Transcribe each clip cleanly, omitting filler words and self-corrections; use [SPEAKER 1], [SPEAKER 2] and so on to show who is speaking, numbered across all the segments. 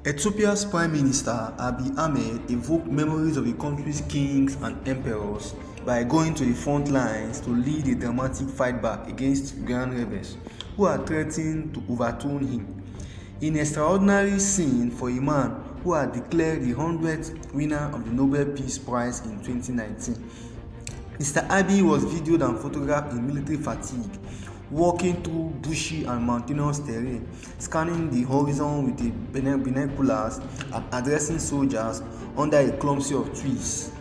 [SPEAKER 1] Ethiopia's Prime Minister Abiy Ahmed evoked memories of the country's kings and emperors by going to the front lines to lead a dramatic fightback against Tigrayan Rebels, who had threatened to overthrow him. In an extraordinary scene for a man who had declared the 100th winner of the Nobel Peace Prize in 2019, Mr. Abiy was videoed and photographed in military fatigue, walking through bushy and mountainous terrain, scanning the horizon with the binoculars and addressing soldiers under a clumsy of trees.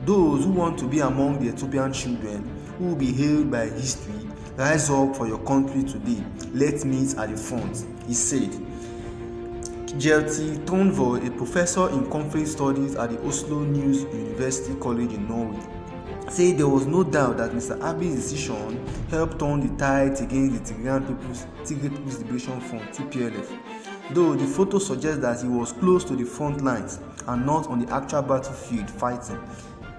[SPEAKER 1] Those who want to be among the Ethiopian children who will be hailed by history, rise up for your country today. Let's meet at the front, he said. Kjetil Tonvoy, a professor in conflict studies at the Oslo News University College in Norway, said there was no doubt that Mr. Abiy's decision helped turn the tides against the Tigray People's Liberation Front (TPLF), though the photo suggests that he was close to the front lines and not on the actual battlefield fighting.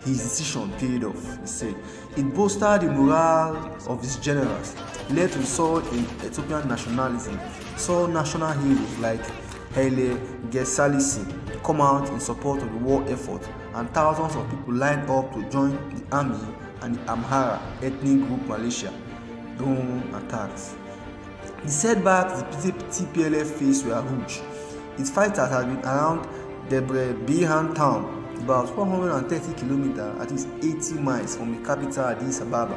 [SPEAKER 1] His decision paid off, he said. It bolstered the morale of his generals, led to surge in Ethiopian nationalism, saw national heroes like Haile Selassie come out in support of the war effort, and thousands of people lined up to join the army and the Amhara ethnic group militia drone attacks. The setbacks the TPLF faced were huge. Its fighters had been around Debre Birhan town, about 430 kilometers, at least 80 miles from the capital Addis Ababa,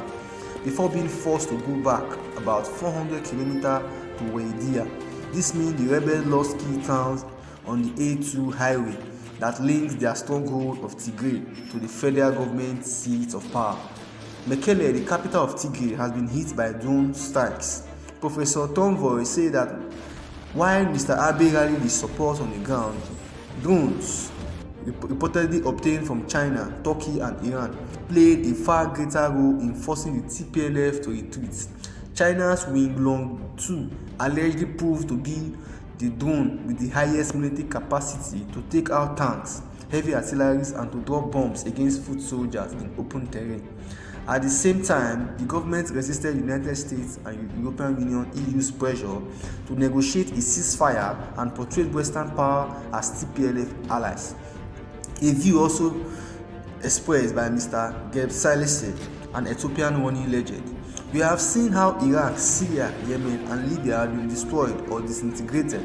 [SPEAKER 1] before being forced to go back about 400 kilometers to Wadiya. This means the rebels lost key towns on the A2 highway that links their stronghold of Tigray to the federal government seat of power. Mekelle, the capital of Tigray, has been hit by drone strikes. Professor Tonvoy said that while Mr. Abiy rallied his support on the ground, drones reportedly obtained from China, Turkey and Iran played a far greater role in forcing the TPLF to retreat. China's Winglong 2 allegedly proved to be the drone with the highest military capacity to take out tanks, heavy artillery and to drop bombs against foot soldiers in open terrain. At the same time, the government resisted the United States and European Union EU's pressure to negotiate a ceasefire and portrayed Western power as TPLF allies. A view also expressed by Mr. Selassie, an Ethiopian warning legend. We have seen how Iraq, Syria, Yemen and Libya have been destroyed or disintegrated,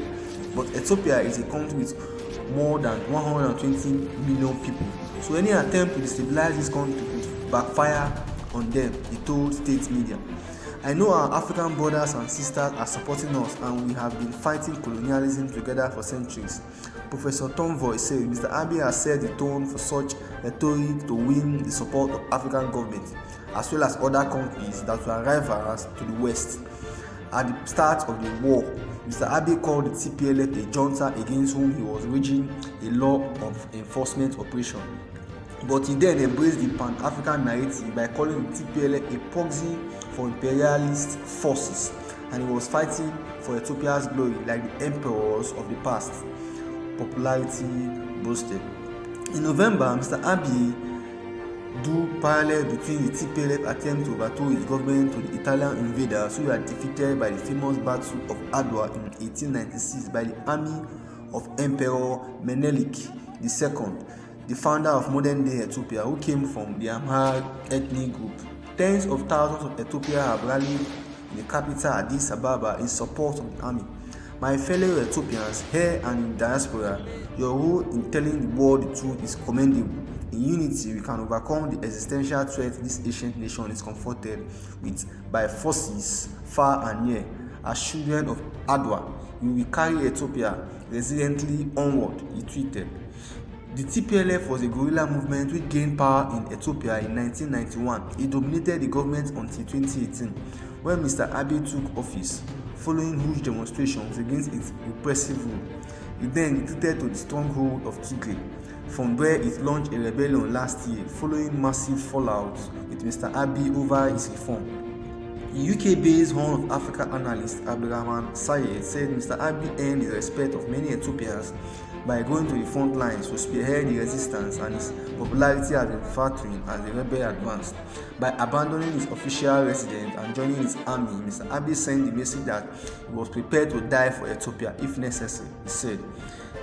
[SPEAKER 1] but Ethiopia is a country with more than 120 million people, so any attempt to destabilize this country would backfire on them, he told state media. I know our African brothers and sisters are supporting us and we have been fighting colonialism together for centuries. Professor Tonvoy said Mr. Abiy has set the tone for such rhetoric to win the support of African governments, as well as other countries that were rivals to the West. At the start of the war, Mr. Abiy called the TPLF a junta against whom he was waging a law of enforcement operation. But he then embraced the Pan-African narrative by calling the TPLF a proxy for imperialist forces, and he was fighting for Ethiopia's glory like the emperors of the past. Popularity boosted. In November, Mr. Abiy drew parallel between the TPLF attempt to overthrow his government to the Italian invaders who were defeated by the famous Battle of Adwa in 1896 by the army of Emperor Menelik II, the founder of modern-day Ethiopia, who came from the Amhara ethnic group. Tens of thousands of Ethiopians have rallied in the capital Addis Ababa in support of the army. My fellow Ethiopians here and in diaspora, your role in telling the world the truth is commendable. In unity, we can overcome the existential threat this ancient nation is confronted with by forces far and near. As children of Adwa, we will carry Ethiopia resiliently onward, he tweeted. The TPLF was a guerrilla movement which gained power in Ethiopia in 1991. It dominated the government until 2018, when Mr. Abiy took office, following huge demonstrations against its repressive rule. It then retreated to the stronghold of Tigray, from where it launched a rebellion last year, following massive fallout with Mr. Abiy over his reform. The UK-based Horn of Africa analyst Abdurrahman Sayed said Mr. Abiy earned the respect of many Ethiopians by going to the front lines to spearhead the resistance, and his popularity has been faltering as the rebel advanced. By abandoning his official residence and joining his army, Mr. Abiy sent the message that he was prepared to die for Ethiopia if necessary. He said,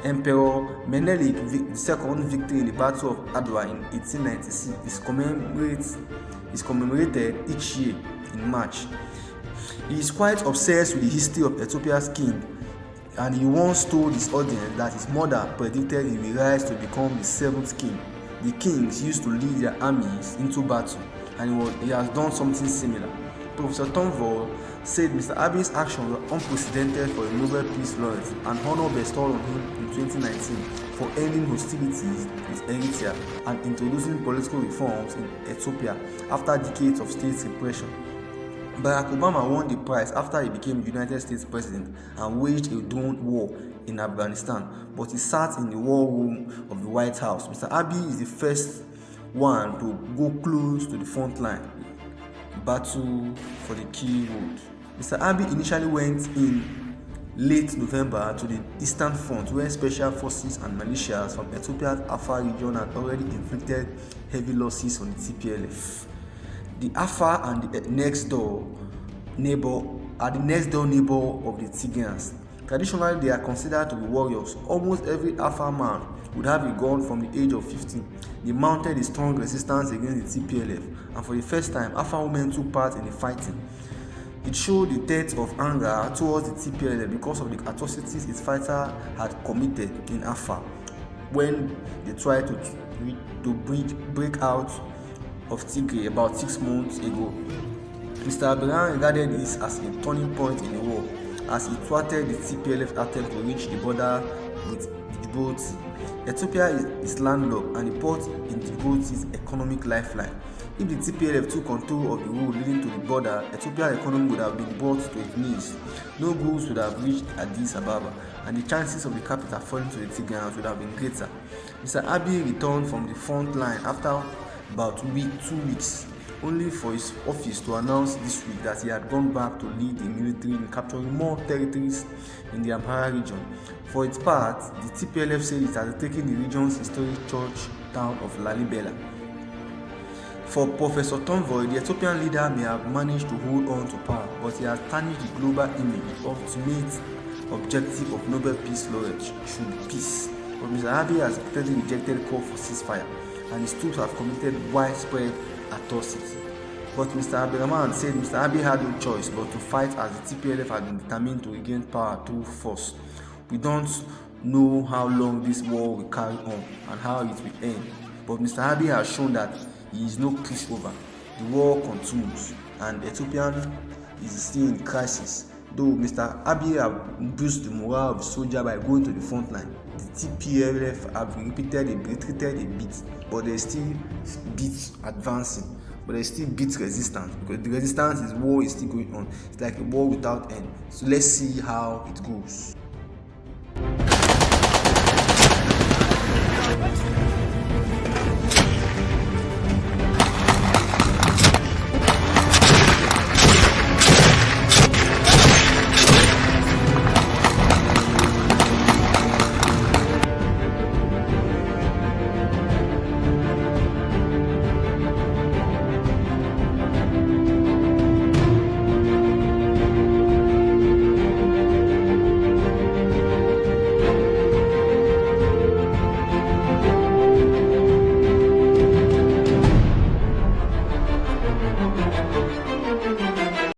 [SPEAKER 1] Emperor Menelik II's victory in the Battle of Adwa in 1896 is commemorated each year in March. He is quite obsessed with the history of Ethiopia's king, and he once told his audience that his mother predicted he will rise to become the 7th king. The kings used to lead their armies into battle, and he has done something similar. Professor Tonvoll said Mr. Abiy's actions were unprecedented for a Nobel Peace Laureate, an honor bestowed on him in 2019 for ending hostilities with Eritrea and introducing political reforms in Ethiopia after decades of state repression. Barack Obama won the prize after he became United States President and waged a drone war in Afghanistan, but he sat in the war room of the White House. Mr. Abiy is the first one to go close to the front line battle for the key road. Mr. Abiy initially went in late November to the Eastern Front, where special forces and militias from Ethiopia's Afar region had already inflicted heavy losses on the TPLF. The Afar and the next door neighbor of the Tigrayans. Traditionally, they are considered to be warriors. Almost every Afar man would have a gun from the age of 15. They mounted a strong resistance against the TPLF, and for the first time, Afar women took part in the fighting. It showed the depth of anger towards the TPLF because of the atrocities its fighter had committed in Afar when they tried to break out of Tigray about 6 months ago. Mr. Abiy regarded this as a turning point in the war, as he thwarted the TPLF attempt to reach the border with Djibouti. Ethiopia is landlocked, and the port in Djibouti is economic lifeline. If the TPLF took control of the road leading to the border, Ethiopia's economy would have been brought to its knees. No goods would have reached Addis Ababa, and the chances of the capital falling to the Tigrayans would have been greater. Mr. Abiy returned from the front line after about 2 weeks, only for his office to announce this week that he had gone back to lead the military in capturing more territories in the Amhara region. For its part, the TPLF said it had taken the region's historic church town of Lalibela. For Professor Tonvoll, the Ethiopian leader may have managed to hold on to power, but he has tarnished the global image. The ultimate objective of Nobel Peace Laureate should be peace. But Mr. Abiy has repeatedly rejected call for ceasefire, and his troops have committed widespread atrocity. But Mr. Abdurrahman said Mr. Abiy had no choice but to fight, as the TPLF had been determined to regain power through force. We don't know how long this war will carry on and how it will end, but Mr. Abiy has shown that he is no pushover. The war continues, and Ethiopia is still in crisis. Though Mr. Abiy have boosted the morale of the soldier by going to the front line, the TPLF have retreated a bit, but there is still bit advancing. But there is still bit resistance, because the resistance war is still going on. It's like a war without end. So let's see how it goes.